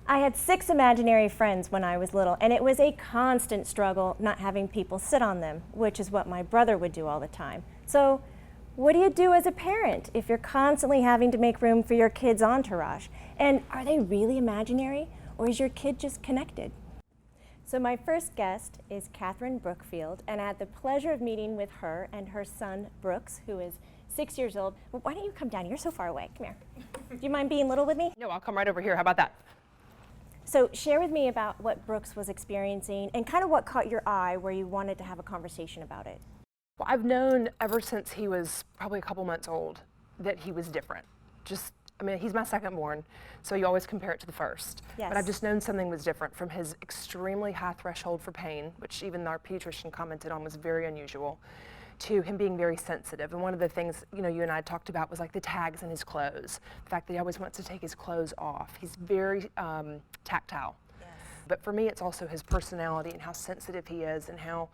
I had 6 imaginary friends when I was little, and it was a constant struggle not having people sit on them, which is what my brother would do all the time. So what do you do as a parent if you're constantly having to make room for your kid's entourage? And are they really imaginary, or is your kid just connected? So my first guest is Catherine Brookfield, and I had the pleasure of meeting with her and her son, Brooks, who is 6 years old. Well, why don't you come down? You're so far away. Come here. Do you mind being little with me? No, I'll come right over here. How about that? So share with me about what Brooks was experiencing and kind of what caught your eye where you wanted to have a conversation about it. Well, I've known ever since he was probably a couple months old that he was different. He's my second born, so you always compare it to the first. Yes. But I've just known something was different from his extremely high threshold for pain, which even our pediatrician commented on was very unusual, to him being very sensitive. And one of the things, you and I talked about was like the tags in his clothes, the fact that he always wants to take his clothes off. He's very tactile. Yes. But for me, it's also his personality and how sensitive he is, and how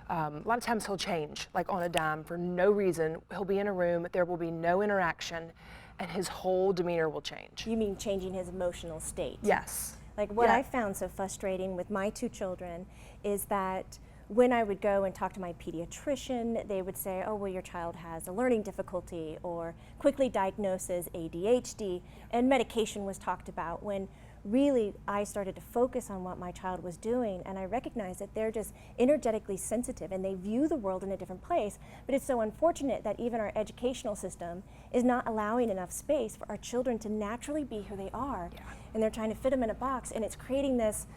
a lot of times he'll change, like on a dime, for no reason. He'll be in a room, there will be no interaction, and his whole demeanor will change. You mean changing his emotional state? Yes. Like what I found so frustrating with my 2 children is that when I would go and talk to my pediatrician, they would say, oh, well, your child has a learning difficulty, or quickly diagnoses ADHD, and medication was talked about, when really I started to focus on what my child was doing, and I recognized that they're just energetically sensitive and they view the world in a different place. But it's so unfortunate that even our educational system is not allowing enough space for our children to naturally be who they are. Yeah. And they're trying to fit them in a box, and it's creating this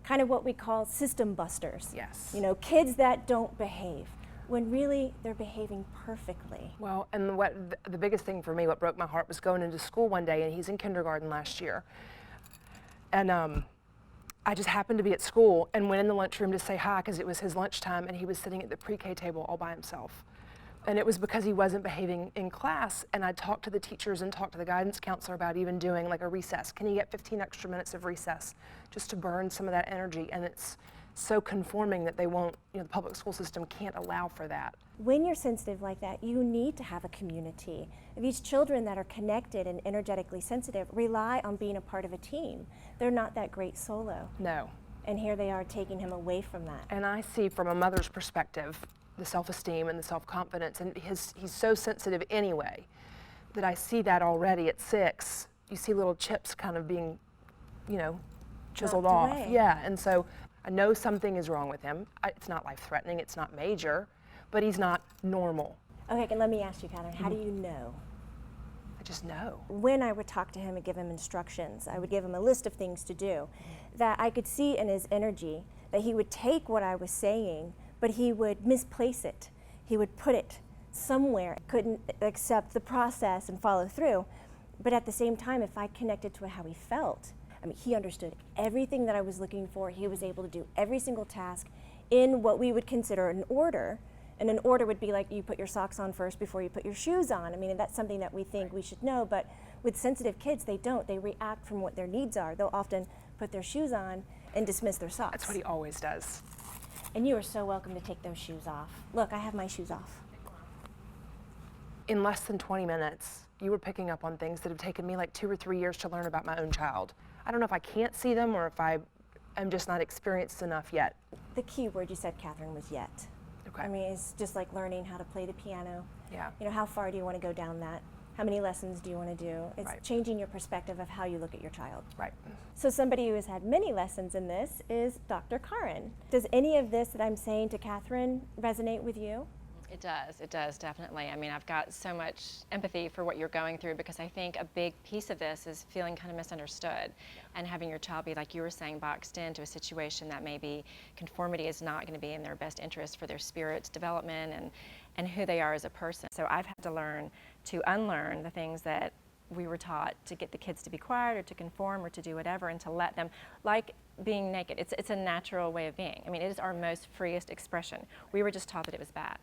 kind of what we call system busters. Yes. Kids that don't behave, when really they're behaving perfectly. Well, and the biggest thing for me, what broke my heart, was going into school one day, and he's in kindergarten last year. And I just happened to be at school and went in the lunchroom to say hi because it was his lunchtime, and he was sitting at the pre-K table all by himself. And it was because he wasn't behaving in class, and I talked to the teachers and talked to the guidance counselor about even doing like a recess. Can he get 15 extra minutes of recess just to burn some of that energy? And it's so conforming that they won't, the public school system can't allow for that. When you're sensitive like that, you need to have a community. These children that are connected and energetically sensitive rely on being a part of a team. They're not that great solo. No. And here they are taking him away from that. And I see from a mother's perspective the self-esteem and the self-confidence, and he's so sensitive anyway that I see that already at 6. You see little chips kind of being, chiseled off. Away. Yeah, and so I know something is wrong with him. It's not life-threatening, it's not major, but he's not normal. Okay, and let me ask you, Catherine, how do you know? I just know. When I would talk to him and give him instructions, I would give him a list of things to do, that I could see in his energy that he would take what I was saying, but he would misplace it. He would put it somewhere, couldn't accept the process and follow through. But at the same time, if I connected to how he felt, he understood everything that I was looking for. He was able to do every single task in what we would consider an order. And an order would be like, you put your socks on first before you put your shoes on. That's something that we think we should know, but with sensitive kids, they don't. They react from what their needs are. They'll often put their shoes on and dismiss their socks. That's what he always does. And you are so welcome to take those shoes off. Look, I have my shoes off. In less than 20 minutes, you were picking up on things that have taken me like 2 or 3 years to learn about my own child. I don't know if I can't see them or if I am just not experienced enough yet. The key word you said, Catherine, was yet. Okay. It's just like learning how to play the piano. Yeah. How far do you want to go down that? How many lessons do you want to do? It's right. Changing your perspective of how you look at your child. Right. So somebody who has had many lessons in this is Dr. Karin. Does any of this that I'm saying to Catherine resonate with you? It does, definitely. I've got so much empathy for what you're going through, because I think a big piece of this is feeling kind of misunderstood, and having your child be, like you were saying, boxed into a situation that maybe conformity is not going to be in their best interest for their spirit's development and who they are as a person. So I've had to learn to unlearn the things that we were taught to get the kids to be quiet or to conform or to do whatever, and to let them, like being naked, it's a natural way of being. It is our most freest expression. We were just taught that it was bad.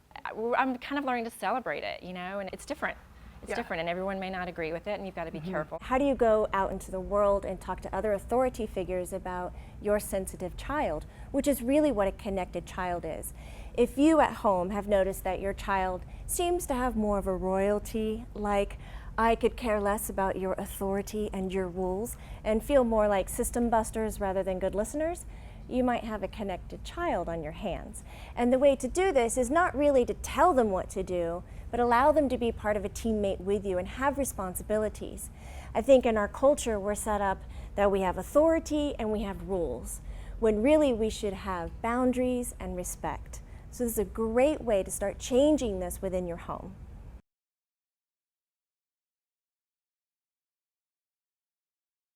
I'm kind of learning to celebrate it, and it's different. It's different, and everyone may not agree with it, and you've got to be careful. How do you go out into the world and talk to other authority figures about your sensitive child, which is really what a connected child is? If you at home have noticed that your child seems to have more of a royalty-like I could care less about your authority and your rules and feel more like system busters rather than good listeners, you might have a connected child on your hands. And the way to do this is not really to tell them what to do, but allow them to be part of a teammate with you and have responsibilities. I think in our culture we're set up that we have authority and we have rules, when really we should have boundaries and respect. So this is a great way to start changing this within your home.